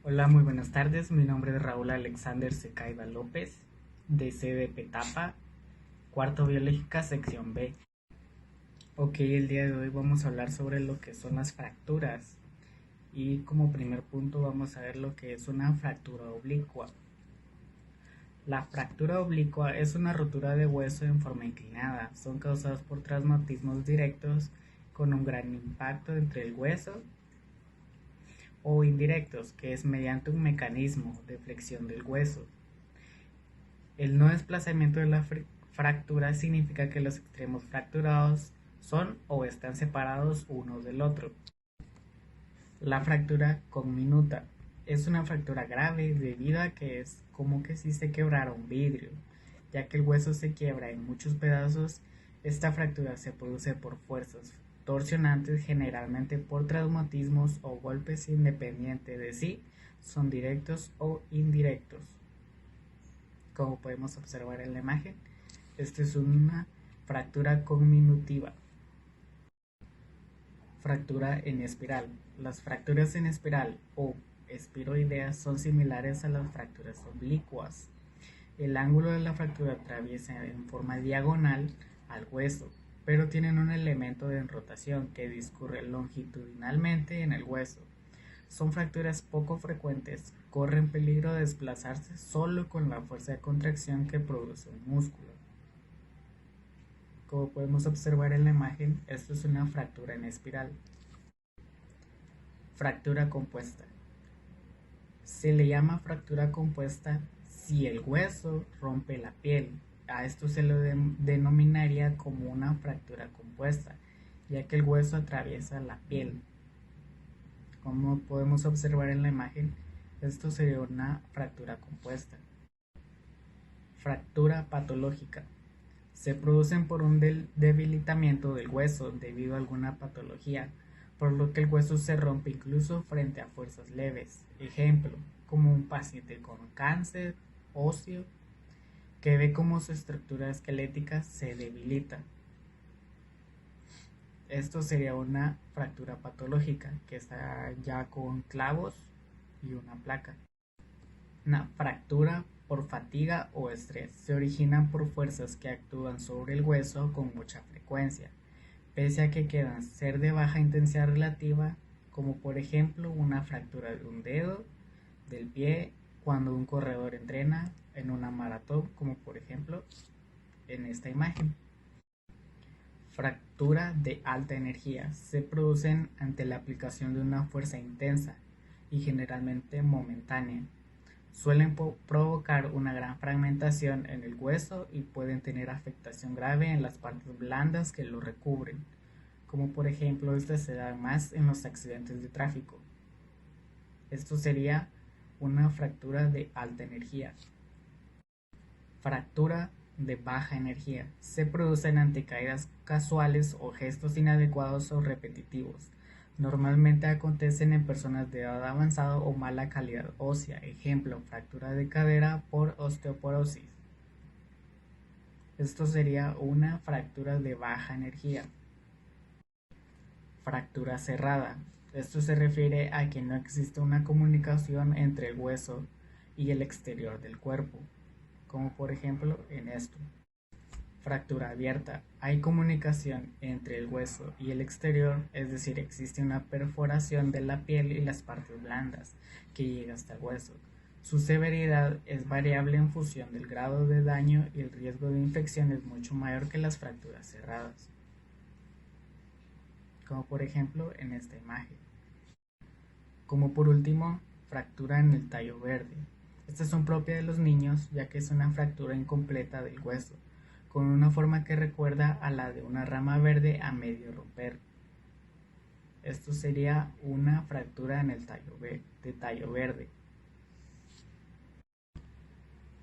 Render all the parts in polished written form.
Hola, muy buenas tardes. Mi nombre es Raúl Alexander Secaiba López, de sede Petapa, cuarto biológica, sección B. Ok, el día de hoy vamos a hablar sobre lo que son las fracturas. Y como primer punto vamos a ver lo que es una fractura oblicua. La fractura oblicua es una rotura de hueso en forma inclinada. Son causadas por traumatismos directos con un gran impacto entre el hueso o indirectos, que es mediante un mecanismo de flexión del hueso. El no desplazamiento de la fractura significa que los extremos fracturados son o están separados uno del otro. La fractura conminuta es una fractura grave debido a que es como que si se quebrara un vidrio, ya que el hueso se quiebra en muchos pedazos. Esta fractura se produce por fuerzas torsionantes, generalmente por traumatismos o golpes independientes de si son directos o indirectos. Como podemos observar en la imagen, esta es una fractura conminutiva. Fractura en espiral. Las fracturas en espiral o espiroideas son similares a las fracturas oblicuas. El ángulo de la fractura atraviesa en forma diagonal al hueso, pero tienen un elemento de rotación que discurre longitudinalmente en el hueso. Son fracturas poco frecuentes, corren peligro de desplazarse solo con la fuerza de contracción que produce un músculo. Como podemos observar en la imagen, esto es una fractura en espiral. Fractura compuesta. Se le llama fractura compuesta si el hueso rompe la piel. A esto se lo denominaría como una fractura compuesta, ya que el hueso atraviesa la piel. Como podemos observar en la imagen, esto sería una fractura compuesta. Fractura patológica. Se producen por un debilitamiento del hueso debido a alguna patología, por lo que el hueso se rompe incluso frente a fuerzas leves. Ejemplo, como un paciente con cáncer óseo que ve cómo su estructura esquelética se debilita. Esto sería una fractura patológica que está ya con clavos y una placa. Una fractura por fatiga o estrés se originan por fuerzas que actúan sobre el hueso con mucha frecuencia, pese a que quedan ser de baja intensidad relativa, como por ejemplo una fractura de un dedo del pie cuando un corredor entrena en una maratón, como por ejemplo en esta imagen. Fractura de alta energía se producen ante la aplicación de una fuerza intensa y generalmente momentánea. Suelen provocar una gran fragmentación en el hueso y pueden tener afectación grave en las partes blandas que lo recubren, como por ejemplo esta se da más en los accidentes de tráfico. Esto sería una fractura de alta energía. Fractura de baja energía. Se producen ante caídas casuales o gestos inadecuados o repetitivos. Normalmente acontecen en personas de edad avanzada o mala calidad ósea. Ejemplo, fractura de cadera por osteoporosis. Esto sería una fractura de baja energía. Fractura cerrada. Esto se refiere a que no existe una comunicación entre el hueso y el exterior del cuerpo, como por ejemplo en esto. Fractura abierta. Hay comunicación entre el hueso y el exterior, es decir, existe una perforación de la piel y las partes blandas que llega hasta el hueso. Su severidad es variable en función del grado de daño y el riesgo de infección es mucho mayor que las fracturas cerradas, como por ejemplo en esta imagen. Como por último, fractura en el tallo verde. Estas son propias de los niños ya que es una fractura incompleta del hueso, con una forma que recuerda a la de una rama verde a medio romper. Esto sería una fractura en el tallo verde.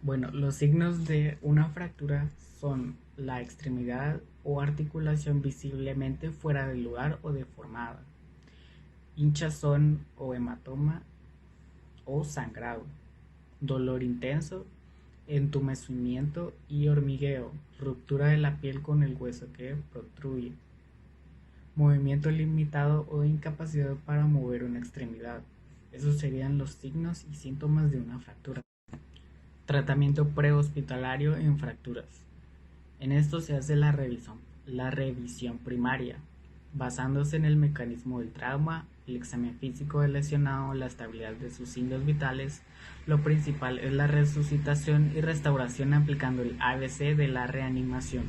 Bueno, los signos de una fractura son la extremidad o articulación visiblemente fuera del lugar o deformada, hinchazón o hematoma o sangrado, dolor intenso, entumecimiento y hormigueo, ruptura de la piel con el hueso que protruye, movimiento limitado o incapacidad para mover una extremidad. Esos serían los signos y síntomas de una fractura. Tratamiento prehospitalario en fracturas. En esto se hace la revisión primaria, basándose en el mecanismo del trauma, el examen físico del lesionado, la estabilidad de sus signos vitales. Lo principal es la resucitación y restauración aplicando el ABC de la reanimación.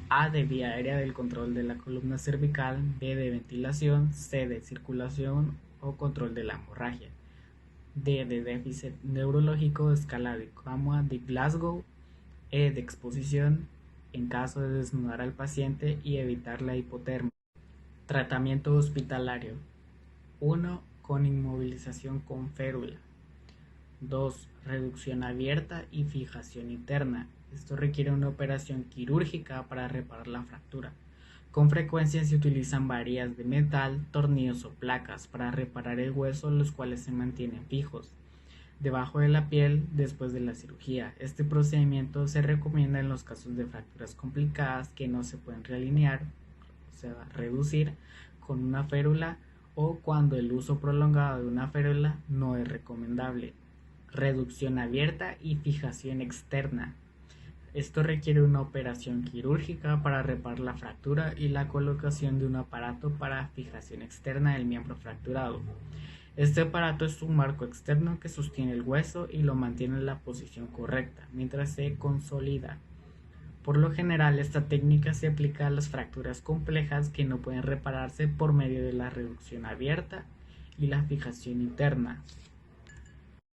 A de vía aérea del control de la columna cervical, B de ventilación, C de circulación o control de la hemorragia. D de déficit neurológico, escala de Cromwell de Glasgow. E de exposición en caso de desnudar al paciente y evitar la hipotermia. Tratamiento hospitalario. 1. Con inmovilización con férula. 2. Reducción abierta y fijación interna. Esto requiere una operación quirúrgica para reparar la fractura. Con frecuencia se utilizan varillas de metal, tornillos o placas para reparar el hueso, los cuales se mantienen fijos debajo de la piel después de la cirugía. Este procedimiento se recomienda en los casos de fracturas complicadas que no se pueden realinear, o sea, reducir con una férula, o cuando el uso prolongado de una férula no es recomendable. Reducción abierta y fijación externa. Esto requiere una operación quirúrgica para reparar la fractura y la colocación de un aparato para fijación externa del miembro fracturado. Este aparato es un marco externo que sostiene el hueso y lo mantiene en la posición correcta mientras se consolida. Por lo general, esta técnica se aplica a las fracturas complejas que no pueden repararse por medio de la reducción abierta y la fijación interna.